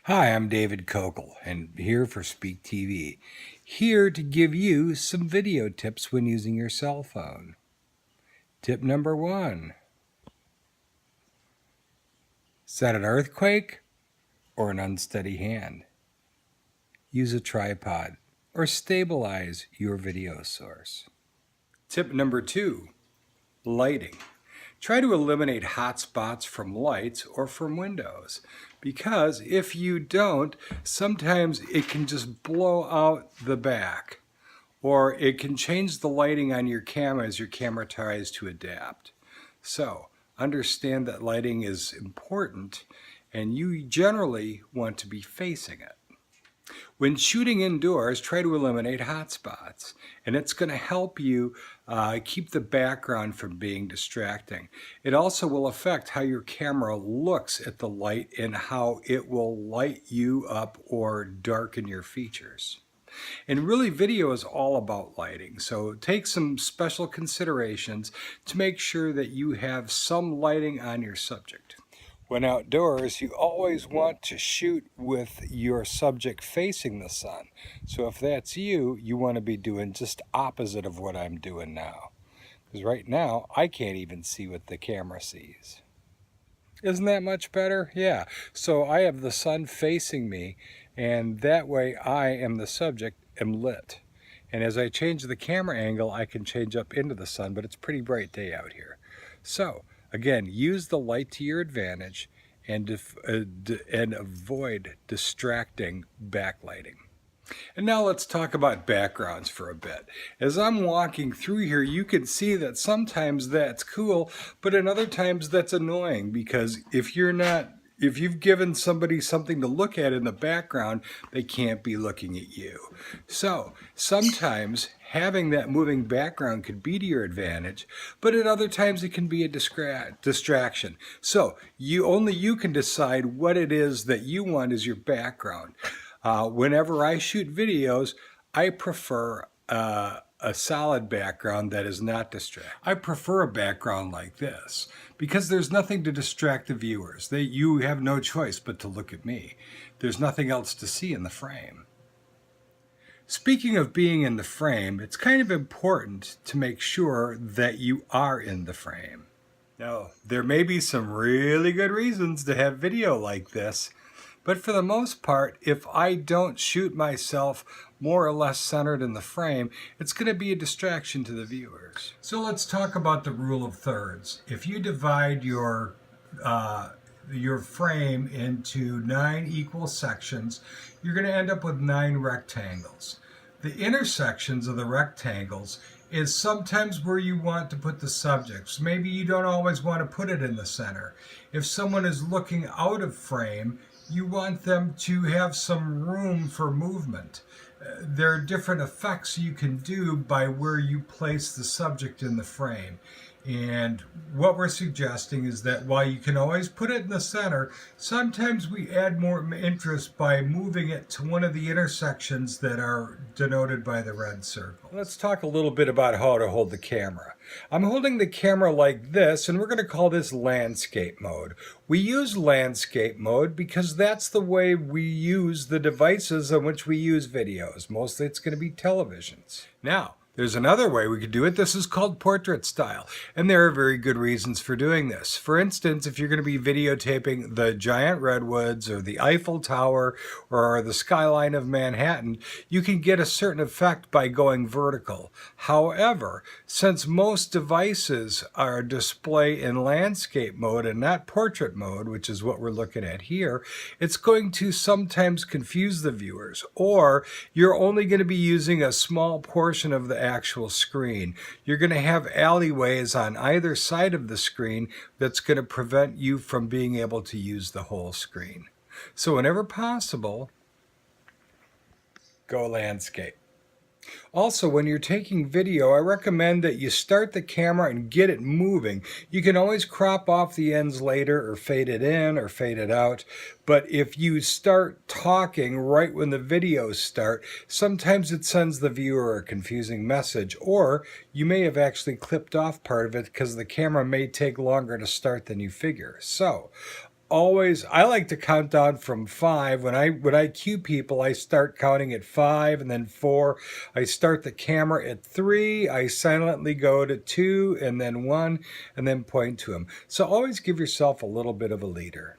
Hi, I'm David Kocol, and here for SpeakTV. Here to give you some video tips when using your cell phone. Tip number 1. Set an earthquake or an unsteady hand. Use a tripod or stabilize your video source. Tip number 2. Lighting. Try to eliminate hot spots from lights or from windows, because if you don't, sometimes it can just blow out the back, or it can change the lighting on your camera as your camera tries to adapt. So understand that lighting is important, and you generally want to be facing it. When shooting indoors, try to eliminate hot spots, and it's going to help you keep the background from being distracting. It also will affect how your camera looks at the light and how it will light you up or darken your features. And really, video is all about lighting, so take some special considerations to make sure that you have some lighting on your subject. When outdoors, you always want to shoot with your subject facing the sun. So if that's you, you want to be doing just opposite of what I'm doing now. Because right now, I can't even see what the camera sees. Isn't that much better? Yeah. So I have the sun facing me, and that way I am the subject, am lit. And as I change the camera angle, I can change up into the sun, but it's a pretty bright day out here. So again, use the light to your advantage and avoid distracting backlighting. And now let's talk about backgrounds for a bit. As I'm walking through here, you can see that sometimes that's cool, but in other times that's annoying, because if you've given somebody something to look at in the background, they can't be looking at you. So sometimes having that moving background could be to your advantage, but at other times it can be a distraction. So only you can decide what it is that you want as your background. Whenever I shoot videos, I prefer a solid background that is not distracting. I prefer a background like this because there's nothing to distract the viewers. You have no choice but to look at me. There's nothing else to see in the frame. Speaking of being in the frame, it's kind of important to make sure that you are in the frame. Now, there may be some really good reasons to have video like this, but for the most part, if I don't shoot myself more or less centered in the frame, it's going to be a distraction to the viewers. So let's talk about the rule of thirds. If you divide your frame into 9 equal sections, you're going to end up with 9 rectangles. The intersections of the rectangles is sometimes where you want to put the subjects. Maybe you don't always want to put it in the center. If someone is looking out of frame, you want them to have some room for movement. There are different effects you can do by where you place the subject in the frame. And what we're suggesting is that while you can always put it in the center, sometimes we add more interest by moving it to one of the intersections that are denoted by the red circle. Let's talk a little bit about how to hold the camera. I'm holding the camera like this, and we're going to call this landscape mode. We use landscape mode because that's the way we use the devices on which we use videos. Mostly it's going to be televisions. Now, there's another way we could do it. This is called portrait style, and there are very good reasons for doing this. For instance, if you're going to be videotaping the giant redwoods or the Eiffel Tower or the skyline of Manhattan, you can get a certain effect by going vertical. However, since most devices are display in landscape mode and not portrait mode, which is what we're looking at here, it's going to sometimes confuse the viewers, or you're only going to be using a small portion of the actual screen. You're going to have alleyways on either side of the screen that's going to prevent you from being able to use the whole screen. So whenever possible, go landscape. Also, when you're taking video, I recommend that you start the camera and get it moving. You can always crop off the ends later or fade it in or fade it out. But if you start talking right when the videos start, sometimes it sends the viewer a confusing message, or you may have actually clipped off part of it because the camera may take longer to start than you figure. So always, I like to count down from 5. When I cue people, I start counting at 5 and then 4. I start the camera at 3. I silently go to 2 and then 1 and then point to them. So always give yourself a little bit of a leader.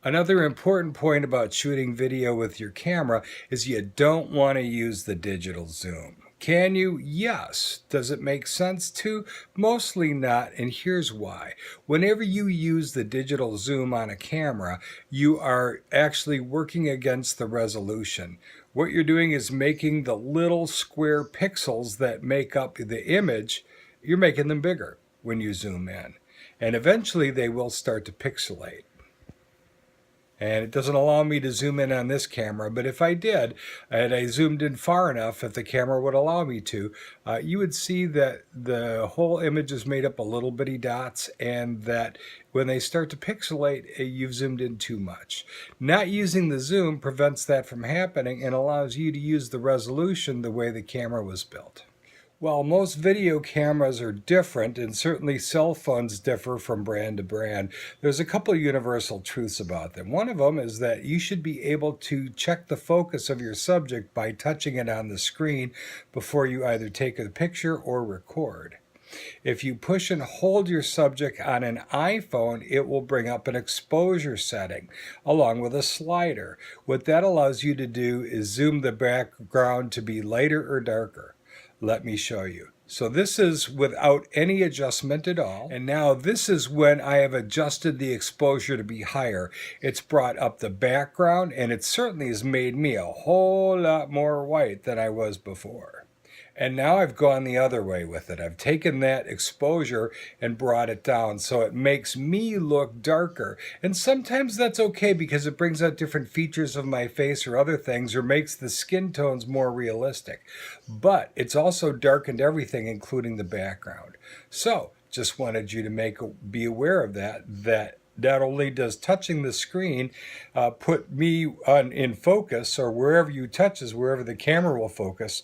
Another important point about shooting video with your camera is you don't want to use the digital zoom. Can you? Yes. Does it make sense to? Mostly not, and here's why. Whenever you use the digital zoom on a camera, you are actually working against the resolution. What you're doing is making the little square pixels that make up the image, you're making them bigger when you zoom in. And eventually they will start to pixelate. And it doesn't allow me to zoom in on this camera, but if I did, and I zoomed in far enough, if the camera would allow me to, you would see that the whole image is made up of little bitty dots, and that when they start to pixelate, you've zoomed in too much. Not using the zoom prevents that from happening and allows you to use the resolution the way the camera was built. While most video cameras are different, and certainly cell phones differ from brand to brand, there's a couple of universal truths about them. One of them is that you should be able to check the focus of your subject by touching it on the screen before you either take a picture or record. If you push and hold your subject on an iPhone, it will bring up an exposure setting along with a slider. What that allows you to do is zoom the background to be lighter or darker. Let me show you. So this is without any adjustment at all. And now this is when I have adjusted the exposure to be higher. It's brought up the background, and it certainly has made me a whole lot more white than I was before. And now I've gone the other way with it. I've taken that exposure and brought it down so it makes me look darker. And sometimes that's okay because it brings out different features of my face or other things, or makes the skin tones more realistic. But it's also darkened everything, including the background. So just wanted you to be aware of that not only does touching the screen put me in focus, or wherever you touch is wherever the camera will focus,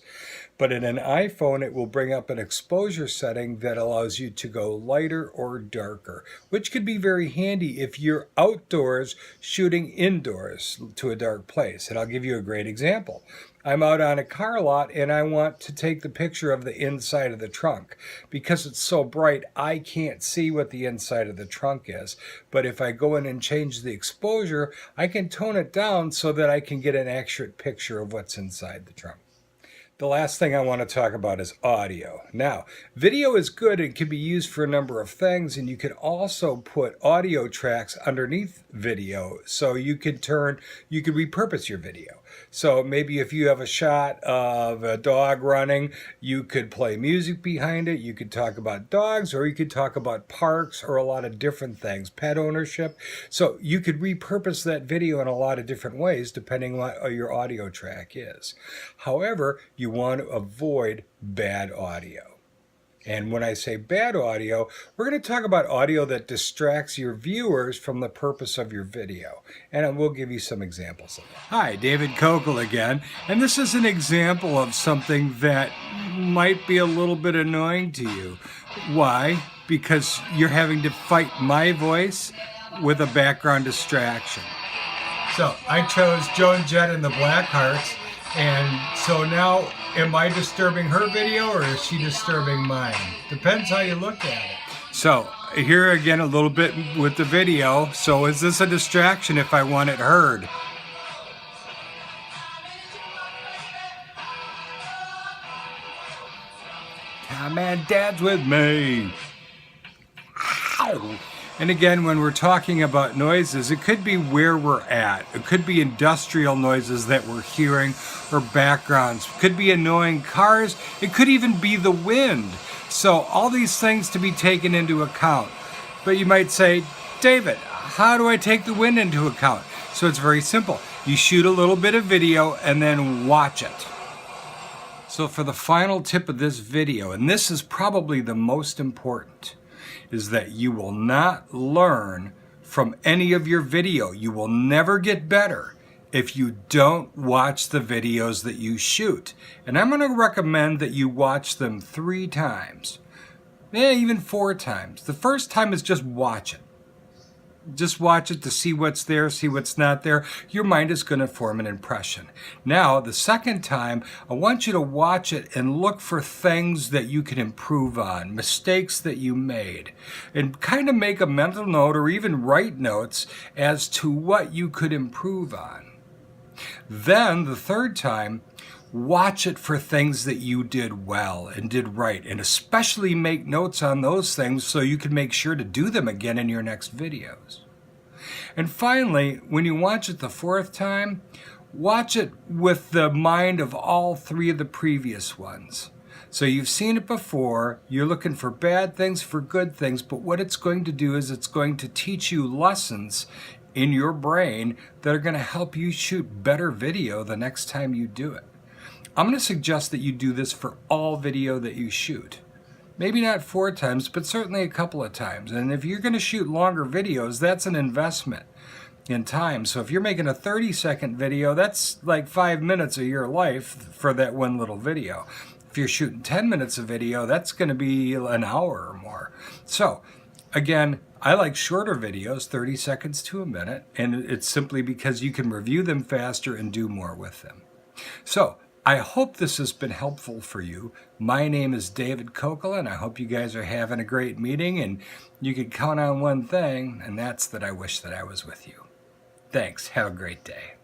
but in an iPhone it will bring up an exposure setting that allows you to go lighter or darker, which could be very handy if you're outdoors shooting indoors to a dark place. And I'll give you a great example. I'm out on a car lot and I want to take the picture of the inside of the trunk. Because it's so bright, I can't see what the inside of the trunk is. But if I go in and change the exposure, I can tone it down so that I can get an accurate picture of what's inside the trunk. The last thing I want to talk about is audio. Now, video is good and can be used for a number of things, and you can also put audio tracks underneath video, so you could repurpose your video. So maybe if you have a shot of a dog running, you could play music behind it. You could talk about dogs, or you could talk about parks, or a lot of different things, pet ownership. So you could repurpose that video in a lot of different ways depending on what your audio track is. However, you want to avoid bad audio. And when I say bad audio, we're going to talk about audio that distracts your viewers from the purpose of your video. And we'll give you some examples of that. Hi, David Kocol again. And this is an example of something that might be a little bit annoying to you. Why? Because you're having to fight my voice with a background distraction. So I chose Joan Jett and the Blackhearts. And so now, am I disturbing her video or is she disturbing mine? Depends how you look at it. So here again a little bit with the video. So is this a distraction if I want it heard? Come and dance with me. Ow. And again, when we're talking about noises, it could be where we're at. It could be industrial noises that we're hearing, or backgrounds. It could be annoying cars. It could even be the wind. So all these things to be taken into account. But you might say, David, how do I take the wind into account? So it's very simple. You shoot a little bit of video and then watch it. So for the final tip of this video, and this is probably the most important, is that you will not learn from any of your video. You will never get better if you don't watch the videos that you shoot. And I'm going to recommend that you watch them 3 times, even 4 times. The first time is just watch it. just watch it to see what's there, see what's not there. Your mind is going to form an impression. Now, the second time, I want you to watch it and look for things that you can improve on, mistakes that you made, and kind of make a mental note or even write notes as to what you could improve on. Then, the third time, watch it for things that you did well and did right, and especially make notes on those things so you can make sure to do them again in your next videos. And finally, when you watch it the fourth time, watch it with the mind of all three of the previous ones. So you've seen it before, you're looking for bad things, for good things, but what it's going to do is it's going to teach you lessons in your brain that are going to help you shoot better video the next time you do it. I'm going to suggest that you do this for all video that you shoot. Maybe not 4 times, but certainly a couple of times. And if you're going to shoot longer videos, that's an investment in time. So if you're making a 30-second video, that's like 5 minutes of your life for that one little video. If you're shooting 10 minutes of video, that's going to be an hour or more. So again, I like shorter videos, 30 seconds to a minute, and it's simply because you can review them faster and do more with them. So I hope this has been helpful for you. My name is David Kocol, and I hope you guys are having a great meeting, and you can count on one thing, and that's that I wish that I was with you. Thanks. Have a great day.